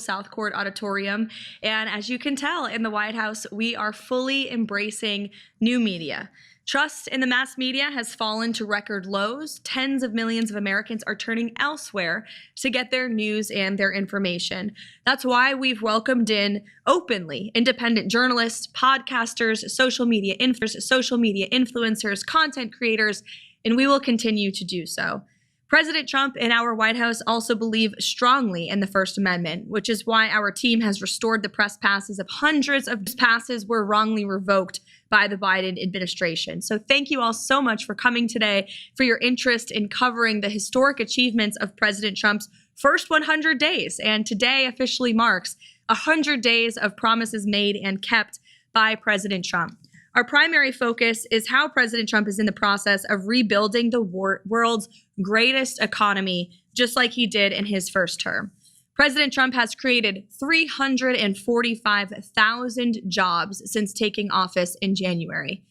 South Court Auditorium. And as you can tell in the White House, we are fully embracing new media. Trust in the mass media has fallen to record lows. Tens of millions of Americans are turning elsewhere to get their news and their information. That's why we've welcomed in openly independent journalists, podcasters, social media influencers, content creators, and we will continue to do so. President Trump and our White House also believe strongly in the First Amendment, which is why our team has restored the press passes of hundreds of passes were wrongly revoked by the Biden administration. So thank you all so much for coming today, for your interest in covering the historic achievements of President Trump's first 100 days. And today officially marks 100 days of promises made and kept by President Trump. Our primary focus is how President Trump is in the process of rebuilding the world's greatest economy, just like he did in his first term. President Trump has created 345,000 jobs since taking office in January.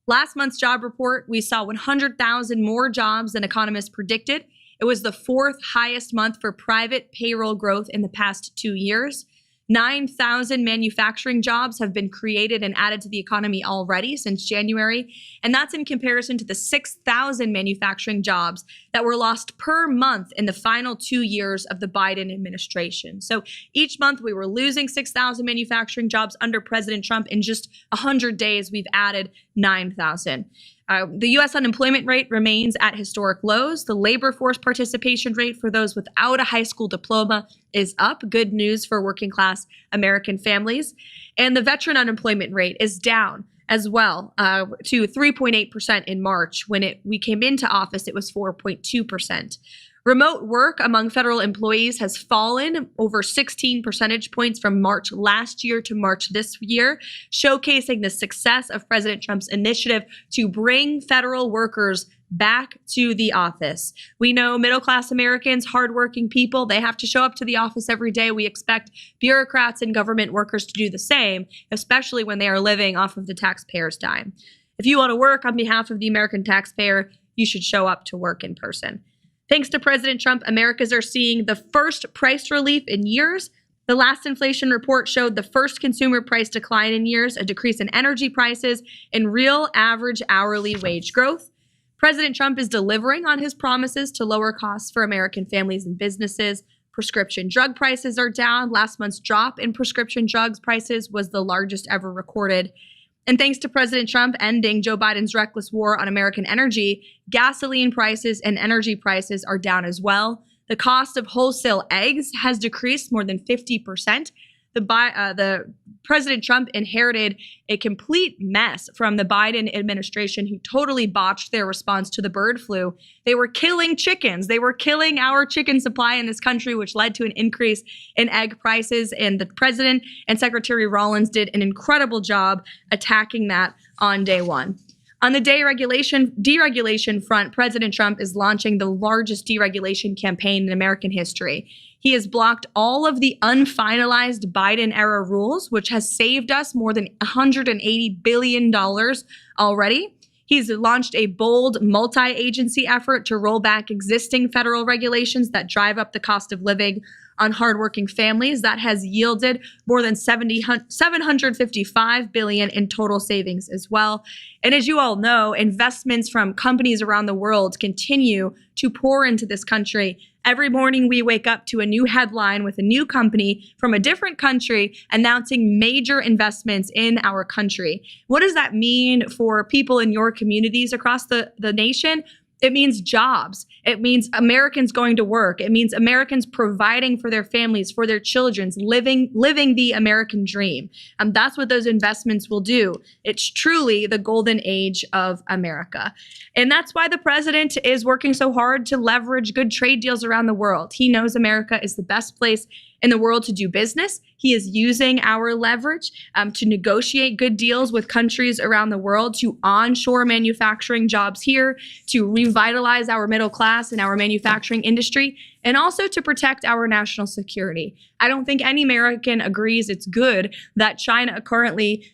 Last month's job report, we saw 100,000 more jobs than economists predicted. It was the fourth highest month for private payroll growth in the past 2 years. 9,000 manufacturing jobs have been created and added to the economy already since January, and that's in comparison to the 6,000 manufacturing jobs that were lost per month in the final 2 years of the Biden administration. So each month we were losing 6,000 manufacturing jobs under President Trump. In just 100 days, we've added 9,000. The U.S. unemployment rate remains at historic lows. The labor force participation rate for those without a high school diploma is up. Good news for working class American families. And the veteran unemployment rate is down as well to 3.8% in March. When we came into office, it was 4.2%. Remote work among federal employees has fallen over 16 percentage points from March last year to March this year, showcasing the success of President Trump's initiative to bring federal workers back to the office. We know middle-class Americans, hardworking people, they have to show up to the office every day. We expect bureaucrats and government workers to do the same, especially when they are living off of the taxpayer's dime. If you want to work on behalf of the American taxpayer, you should show up to work in person. Thanks to President Trump, Americans are seeing the first price relief in years. The last inflation report showed the first consumer price decline in years, a decrease in energy prices, and real average hourly wage growth. President Trump is delivering on his promises to lower costs for American families and businesses. Prescription drug prices are down. Last month's drop in prescription drugs prices was the largest ever recorded. And thanks to President Trump ending Joe Biden's reckless war on American energy, gasoline prices and energy prices are down as well. The cost of wholesale eggs has decreased more than 50%. The President Trump inherited a complete mess from the Biden administration, who totally botched their response to the bird flu. They were killing chickens. They were killing our chicken supply in this country, which led to an increase in egg prices. And the president and Secretary Rollins did an incredible job attacking that on day one. On the deregulation front, President Trump is launching the largest deregulation campaign in American history. He has blocked all of the unfinalized Biden-era rules, which has saved us more than $180 billion already. He's launched a bold multi-agency effort to roll back existing federal regulations that drive up the cost of living on hardworking families. That has yielded more than $755 billion in total savings as well. And as you all know, investments from companies around the world continue to pour into this country. Every morning we wake up to a new headline with a new company from a different country announcing major investments in our country. What does that mean for people in your communities across the nation? It means jobs. It means Americans going to work. It means Americans providing for their families, for their children, living the American dream. That's what those investments will do. It's truly the golden age of America. And that's why the president is working so hard to leverage good trade deals around the world. He knows America is the best place in the world to do business. He is using our leverage to negotiate good deals with countries around the world, to onshore manufacturing jobs here, to revitalize our middle class and our manufacturing industry, and also to protect our national security. I don't think any American agrees it's good that China currently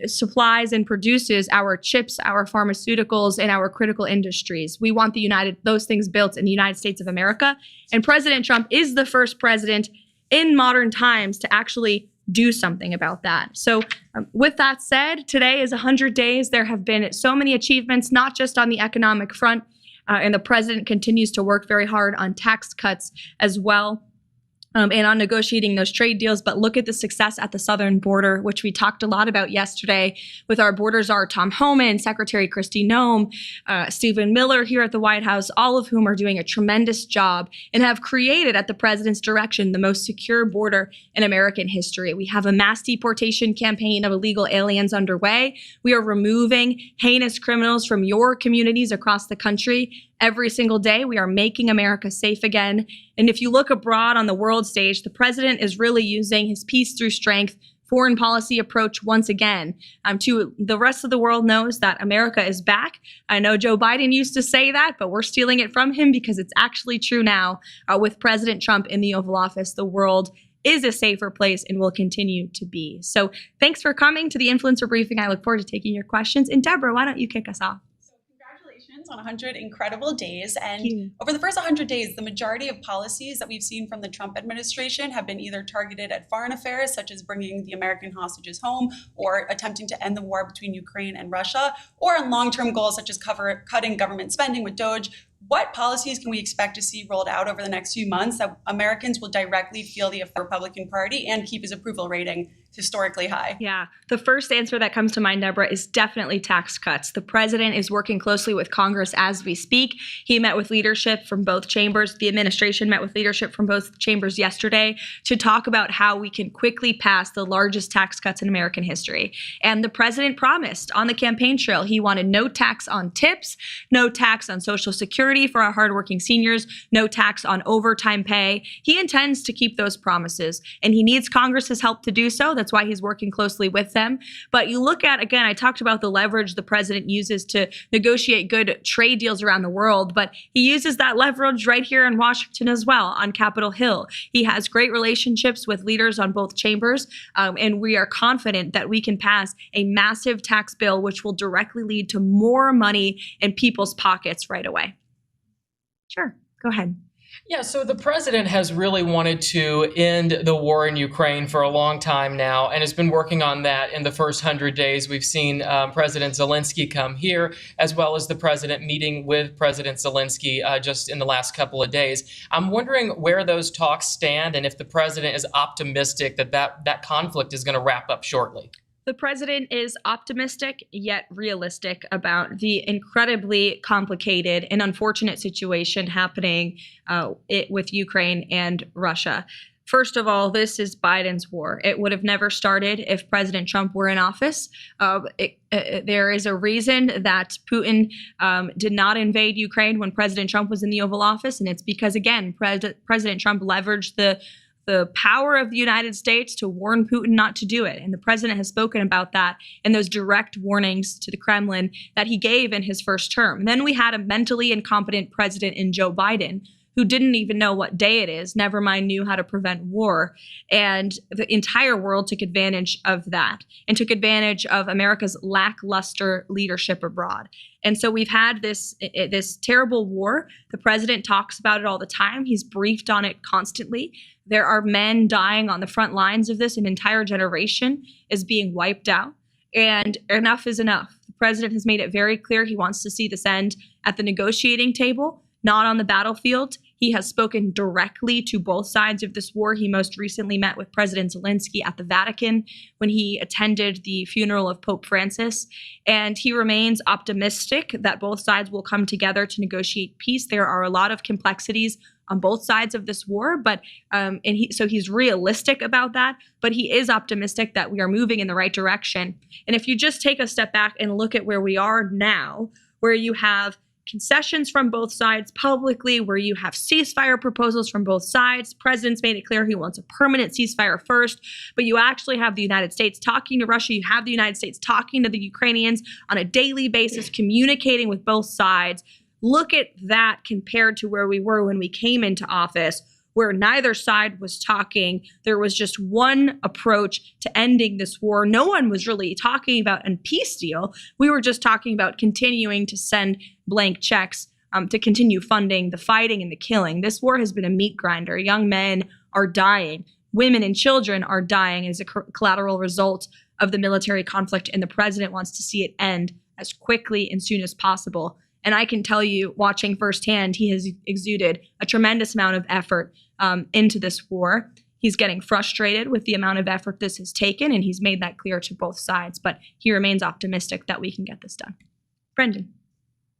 supplies and produces our chips, our pharmaceuticals, and our critical industries. We want those things built in the United States of America. And President Trump is the first president in modern times to actually do something about that. So with that said, today is 100 days. There have been so many achievements, not just on the economic front, and the president continues to work very hard on tax cuts as well. And on negotiating those trade deals, but look at the success at the southern border, which we talked a lot about yesterday with our border czar, Tom Homan, Secretary Kristi Noem, Stephen Miller here at the White House, all of whom are doing a tremendous job and have created, at the president's direction, the most secure border in American history. We have a mass deportation campaign of illegal aliens underway. We are removing heinous criminals from your communities across the country. Every single day, we are making America safe again. And if you look abroad on the world stage, the president is really using his peace through strength foreign policy approach once again. To the rest of the world knows that America is back. I know Joe Biden used to say that, but we're stealing it from him because it's actually true now. With President Trump in the Oval Office, the world is a safer place and will continue to be. So thanks for coming to the Influencer Briefing. I look forward to taking your questions. And Deborah, why don't you kick us off? On 100 incredible days. And over the first 100 days, the majority of policies that we've seen from the Trump administration have been either targeted at foreign affairs, such as bringing the American hostages home or attempting to end the war between Ukraine and Russia, or on long-term goals such as cutting government spending with DOGE. What policies can we expect to see rolled out over the next few months that Americans will directly feel the Republican Party and keep his approval rating historically high? Yeah, the first answer that comes to mind, Deborah, is definitely tax cuts. The president is working closely with Congress as we speak. He met with leadership from both chambers. The administration met with leadership from both chambers yesterday to talk about how we can quickly pass the largest tax cuts in American history. And the president promised on the campaign trail, he wanted no tax on tips, no tax on Social Security for our hardworking seniors, no tax on overtime pay. He intends to keep those promises, and he needs Congress's help to do so. That's why he's working closely with them. But you look at, again, I talked about the leverage the president uses to negotiate good trade deals around the world, but he uses that leverage right here in Washington as well on Capitol Hill. He has great relationships with leaders on both chambers, and we are confident that we can pass a massive tax bill which will directly lead to more money in people's pockets right away. Sure, go ahead. Yeah, so the president has really wanted to end the war in Ukraine for a long time now and has been working on that in the first 100 days. We've seen President Zelensky come here, as well as the president meeting with President Zelensky just in the last couple of days. I'm wondering where those talks stand and if the president is optimistic that conflict is going to wrap up shortly. The president is optimistic yet realistic about the incredibly complicated and unfortunate situation happening with Ukraine and Russia. First of all, this is Biden's war. It would have never started if President Trump were in office. There is a reason that Putin did not invade Ukraine when President Trump was in the Oval Office, and it's because, again, President Trump leveraged the power of the United States to warn Putin not to do it. And the president has spoken about that in those direct warnings to the Kremlin that he gave in his first term. And then we had a mentally incompetent president in Joe Biden who didn't even know what day it is, never mind knew how to prevent war. And the entire world took advantage of that and took advantage of America's lackluster leadership abroad. And so we've had this terrible war. The president talks about it all the time. He's briefed on it constantly. There are men dying on the front lines of this. An entire generation is being wiped out. And enough is enough. The president has made it very clear he wants to see this end at the negotiating table, not on the battlefield. He has spoken directly to both sides of this war. He most recently met with President Zelensky at the Vatican when he attended the funeral of Pope Francis. And he remains optimistic that both sides will come together to negotiate peace. There are a lot of complexities on both sides of this war, but so he's realistic about that, but he is optimistic that we are moving in the right direction. And if you just take a step back and look at where we are now, where you have concessions from both sides publicly, where you have ceasefire proposals from both sides. The president's made it clear he wants a permanent ceasefire first, but you actually have the United States talking to Russia. You have the United States talking to the Ukrainians on a daily basis, communicating with both sides. Look at that compared to where we were when we came into office, where neither side was talking. There was just one approach to ending this war. No one was really talking about a peace deal. We were just talking about continuing to send blank checks to continue funding the fighting and the killing. This war has been a meat grinder. Young men are dying. women and children are dying as a collateral result of the military conflict, and the president wants to see it end as quickly and soon as possible. And I can tell you, watching firsthand, he has exuded a tremendous amount of effort into this war. He's getting frustrated with the amount of effort this has taken, and he's made that clear to both sides. But he remains optimistic that we can get this done. Brendan.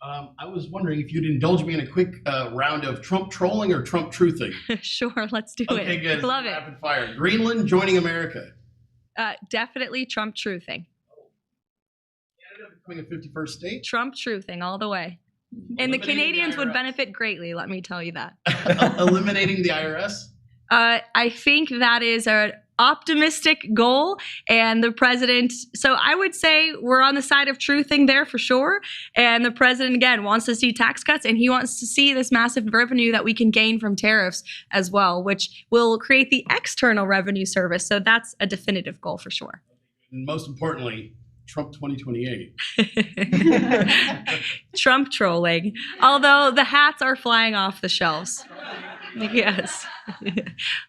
I was wondering if you'd indulge me in a quick round of Trump trolling or Trump truthing. Sure, let's do it. Okay, good. Love it. Rapid fire. Greenland joining America. Definitely Trump truthing. Canada becoming a 51st state. Trump truthing all the way. And the Canadians would benefit greatly, let me tell you that. Eliminating the IRS. I think that is an optimistic goal, and the president, so I would say we're on the side of truthing there for sure. And the president, again, wants to see tax cuts, and he wants to see this massive revenue that we can gain from tariffs as well, which will create the external revenue service. So that's a definitive goal for sure. And most importantly, Trump 2028. Trump trolling, although the hats are flying off the shelves. Yes.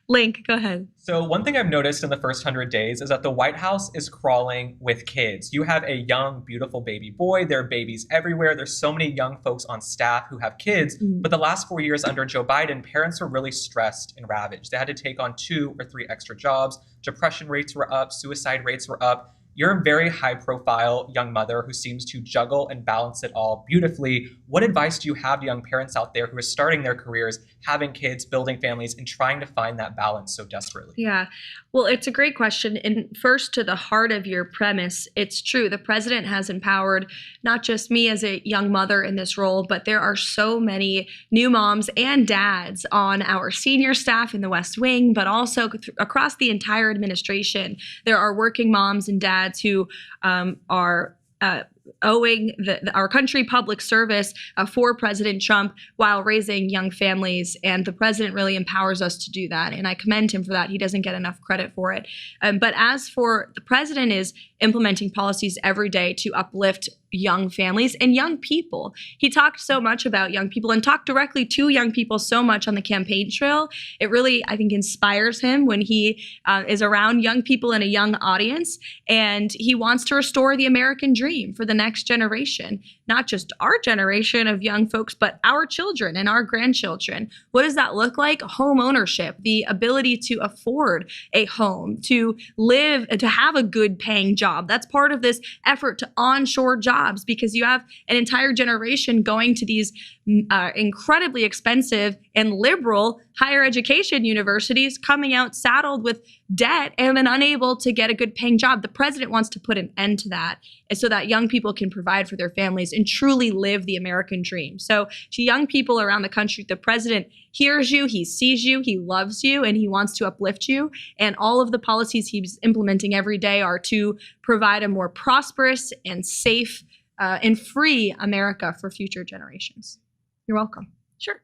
Link, go ahead. So one thing I've noticed in the first 100 days is that the White House is crawling with kids. You have a young, beautiful baby boy. There are babies everywhere. There's so many young folks on staff who have kids. But the last 4 years under Joe Biden, parents were really stressed and ravaged. They had to take on 2 or 3 extra jobs. Depression rates were up. Suicide rates were up. You're a very high-profile young mother who seems to juggle and balance it all beautifully. What advice do you have to young parents out there who are starting their careers, having kids, building families, and trying to find that balance so desperately? Yeah, well, it's a great question. And first, to the heart of your premise, it's true. The president has empowered not just me as a young mother in this role, but there are so many new moms and dads on our senior staff in the West Wing, but also across the entire administration. There are working moms and dads who are owing our country public service for President Trump while raising young families. And the president really empowers us to do that. And I commend him for that. He doesn't get enough credit for it. But as for the president is implementing policies every day to uplift young families and young people. He talked so much about young people and talked directly to young people so much on the campaign trail. It really, I think, inspires him when he is around young people in a young audience. And he wants to restore the American dream for the next generation, not just our generation of young folks, but our children and our grandchildren. What does that look like? Home ownership, the ability to afford a home, to live, to have a good paying job. That's part of this effort to onshore jobs, because you have an entire generation going to these incredibly expensive and liberal higher education universities, coming out saddled with debt and then unable to get a good paying job. The president wants to put an end to that so that young people can provide for their families and truly live the American dream. So to young people around the country, the president hears you, he sees you, he loves you, and he wants to uplift you. And all of the policies he's implementing every day are to provide a more prosperous and safe and free America for future generations. You're welcome. Sure.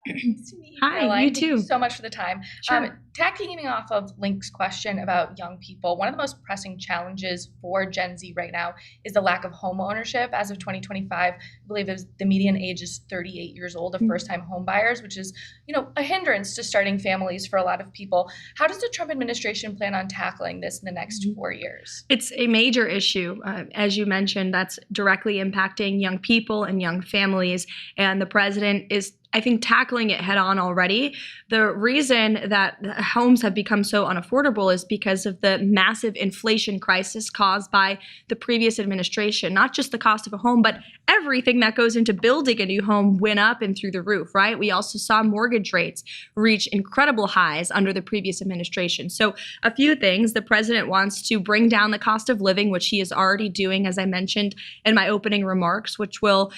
Nice to meet you, Hi, Karoline. you too. Thank you so much for the time. Sure. Tagging off of Link's question about young people, one of the most pressing challenges for Gen Z right now is the lack of home ownership. As of 2025, I believe the median age is 38 years old of first-time home buyers, which is, a hindrance to starting families for a lot of people. How does the Trump administration plan on tackling this in the next 4 years? It's a major issue. As you mentioned, that's directly impacting young people and young families. And the president is, I think, tackling it head on already. The reason that homes have become so unaffordable is because of the massive inflation crisis caused by the previous administration. Not just the cost of a home, but everything that goes into building a new home went up and through the roof, right? We also saw mortgage rates reach incredible highs under the previous administration. So a few things. The president wants to bring down the cost of living, which he is already doing, as I mentioned in my opening remarks, which will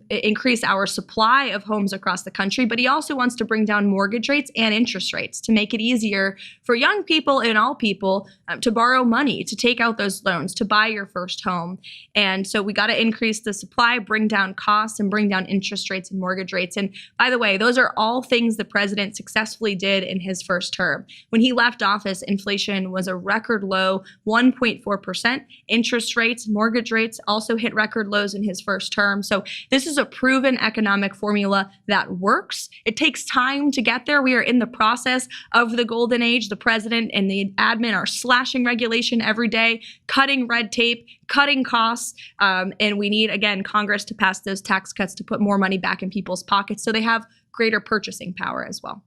increase our supply of homes across the country. But he also wants to bring down mortgage rates and interest rates to make it easier for young people and all people to borrow money, to take out those loans, to buy your first home. And so we got to increase the supply supply, bring down costs, and bring down interest rates and mortgage rates. And by the way, those are all things the president successfully did in his first term. When he left office, inflation was a record low 1.4%. Interest rates, mortgage rates also hit record lows in his first term. So this is a proven economic formula that works. It takes time to get there. We are in the process of the golden age. The president and the admin are slashing regulation every day, cutting red tape, cutting costs, and we need, again, Congress to pass those tax cuts to put more money back in people's pockets so they have greater purchasing power as well.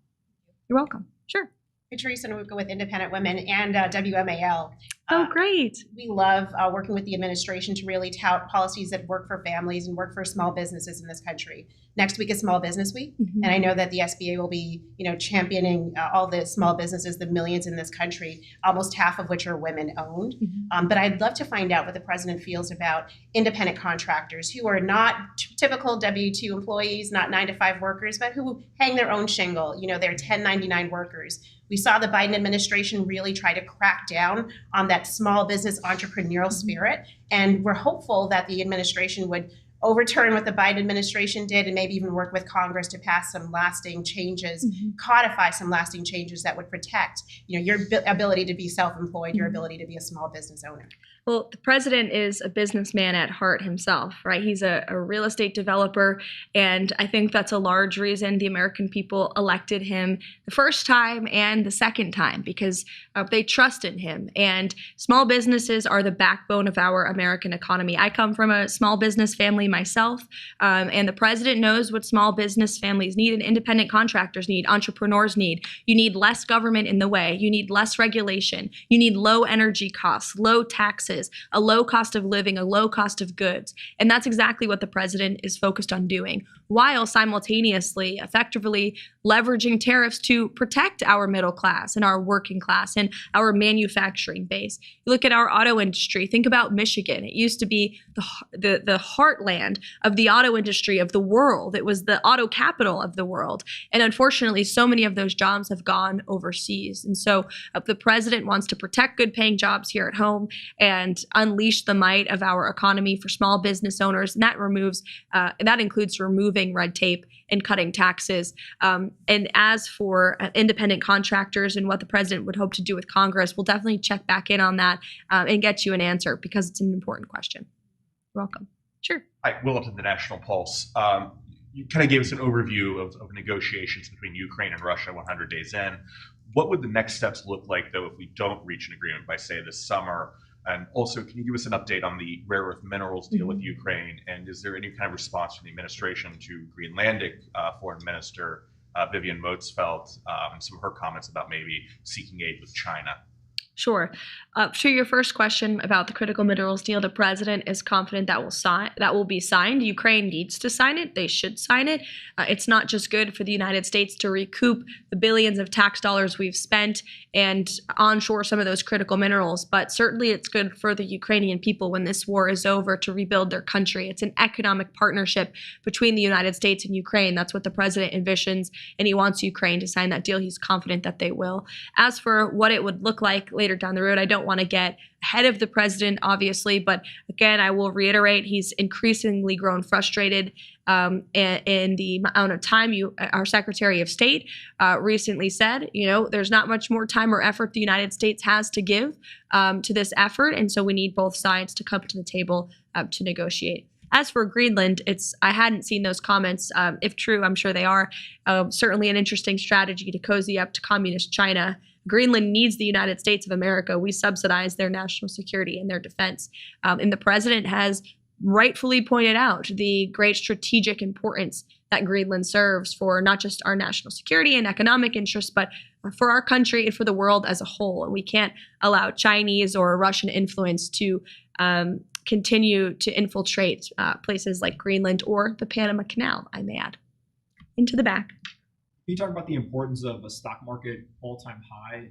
You're welcome. Sure. Theresa Nuka with Independent Women and WMAL. Oh, great. We love working with the administration to really tout policies that work for families and work for small businesses in this country. Next week is Small Business Week, and I know that the SBA will be, championing all the small businesses, the millions in this country, almost half of which are women-owned. But I'd love to find out what the president feels about independent contractors who are not typical W-2 employees, not 9-to-5 workers, but who hang their own shingle. They're 1099 workers. We saw the Biden administration really try to crack down on that small business entrepreneurial spirit, and we're hopeful that the administration would overturn what the Biden administration did and maybe even work with Congress to pass some lasting changes, codify some lasting changes that would protect, your ability to be self-employed, your ability to be a small business owner. Well, the president is a businessman at heart himself, right? He's a real estate developer, and I think that's a large reason the American people elected him the first time and the second time, because they trust in him. And small businesses are the backbone of our American economy. I come from a small business family myself, and the president knows what small business families need and independent contractors need, entrepreneurs need. You need less government in the way. You need less regulation. You need low energy costs, low taxes, a low cost of living, a low cost of goods. And that's exactly what the president is focused on doing, while simultaneously, effectively leveraging tariffs to protect our middle class and our working class and our manufacturing base. You look at our auto industry, think about Michigan. It used to be the heartland of the auto industry of the world. It was the auto capital of the world. And unfortunately, so many of those jobs have gone overseas. And so the president wants to protect good paying jobs here at home and unleash the might of our economy for small business owners. And that includes removing red tape and cutting taxes. And as for independent contractors and what the president would hope to do with Congress, we'll definitely check back in on that and get you an answer, because it's an important question. You're welcome. Sure. Hi, Will up to the National Pulse. You kind of gave us an overview of negotiations between Ukraine and Russia 100 days in. What would the next steps look like, though, if we don't reach an agreement by, say, this summer? And also, can you give us an update on the rare earth minerals deal with Ukraine? And is there any kind of response from the administration to Greenlandic Foreign Minister Vivian Motzfeldt, some of her comments about maybe seeking aid with China? Sure. To your first question about the critical minerals deal, the president is confident that will be signed. Ukraine needs to sign it. They should sign it. It's not just good for the United States to recoup the billions of tax dollars we've spent and onshore some of those critical minerals, but certainly it's good for the Ukrainian people when this war is over to rebuild their country. It's an economic partnership between the United States and Ukraine. That's what the president envisions, and he wants Ukraine to sign that deal. He's confident that they will. As for what it would look like later down the road, I don't want to get ahead of the president, obviously, but again, I will reiterate, he's increasingly grown frustrated in the amount of time our Secretary of State recently said, there's not much more time or effort the United States has to give to this effort, and so we need both sides to come to the table to negotiate. As for Greenland, I hadn't seen those comments. If true, I'm sure they are. Certainly an interesting strategy to cozy up to communist China. Greenland needs the United States of America. We subsidize their national security and their defense. And the president has rightfully pointed out the great strategic importance that Greenland serves for not just our national security and economic interests, but for our country and for the world as a whole. And we can't allow Chinese or Russian influence to continue to infiltrate places like Greenland or the Panama Canal, I may add. Into the back. Can you talk about the importance of a stock market all-time high,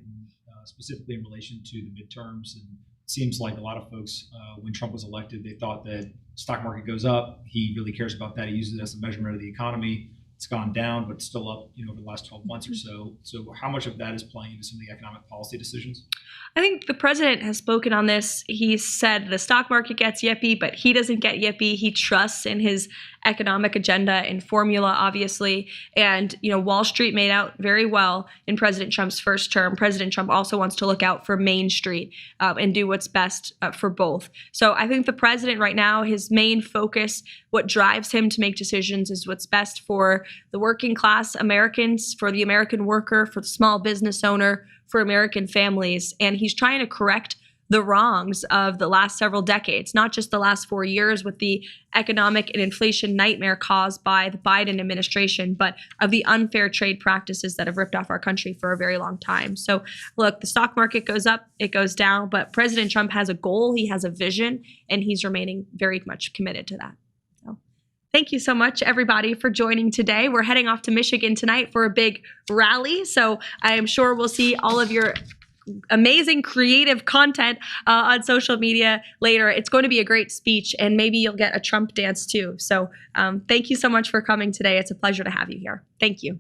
specifically in relation to the midterms? And it seems like a lot of folks, when Trump was elected, they thought that stock market goes up. He really cares about that. He uses it as a measurement of the economy. It's gone down, but still up, over the last 12 months or so. So how much of that is playing into some of the economic policy decisions? I think the president has spoken on this. He said the stock market gets yippy, but he doesn't get yippy. He trusts in his economic agenda and formula, obviously. And, Wall Street made out very well in President Trump's first term. President Trump also wants to look out for Main Street and do what's best for both. So I think the president right now, his main focus, what drives him to make decisions is what's best for the working class Americans, for the American worker, for the small business owner, for American families. And he's trying to correct the wrongs of the last several decades, not just the last 4 years with the economic and inflation nightmare caused by the Biden administration, but of the unfair trade practices that have ripped off our country for a very long time. So look, the stock market goes up, it goes down, but President Trump has a goal, he has a vision, and he's remaining very much committed to that. So thank you so much, everybody, for joining today. We're heading off to Michigan tonight for a big rally, so I am sure we'll see all of your amazing creative content on social media later. It's going to be a great speech, and maybe you'll get a Trump dance too. So thank you so much for coming today. It's a pleasure to have you here. Thank you.